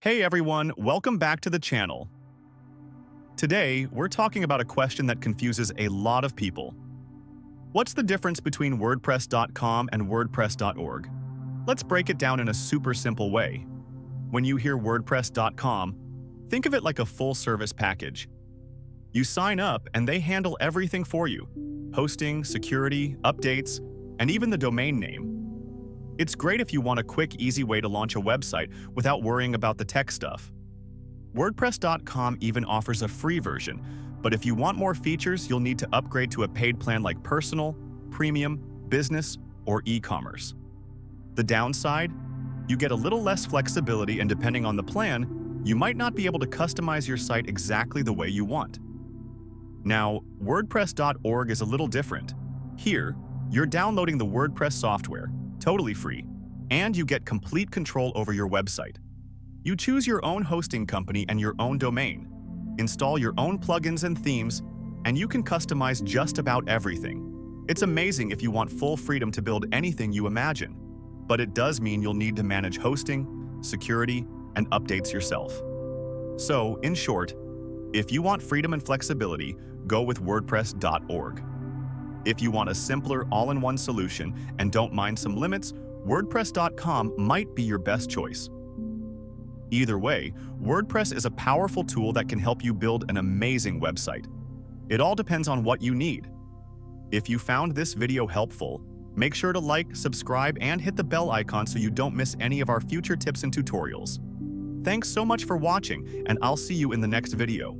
Hey everyone, welcome back to the channel. Today, we're talking about a question that confuses a lot of people. What's the difference between WordPress.com and WordPress.org? Let's break it down in a super simple way. When you hear WordPress.com, think of it like a full-service package. You sign up and they handle everything for you: hosting, security, updates, and even the domain name. It's great if you want a quick, easy way to launch a website without worrying about the tech stuff. WordPress.com even offers a free version, but if you want more features, you'll need to upgrade to a paid plan like Personal, Premium, Business, or e-commerce. The downside? You get a little less flexibility, and depending on the plan, you might not be able to customize your site exactly the way you want. Now, WordPress.org is a little different. Here, you're downloading the WordPress software, totally free, and you get complete control over your website. You choose your own hosting company and your own domain, install your own plugins and themes, and you can customize just about everything. It's amazing if you want full freedom to build anything you imagine, but it does mean you'll need to manage hosting, security, and updates yourself. So, in short, if you want freedom and flexibility, go with WordPress.org. If you want a simpler, all-in-one solution and don't mind some limits, WordPress.com might be your best choice. Either way, WordPress is a powerful tool that can help you build an amazing website. It all depends on what you need. If you found this video helpful, make sure to like, subscribe, and hit the bell icon so you don't miss any of our future tips and tutorials. Thanks so much for watching, and I'll see you in the next video.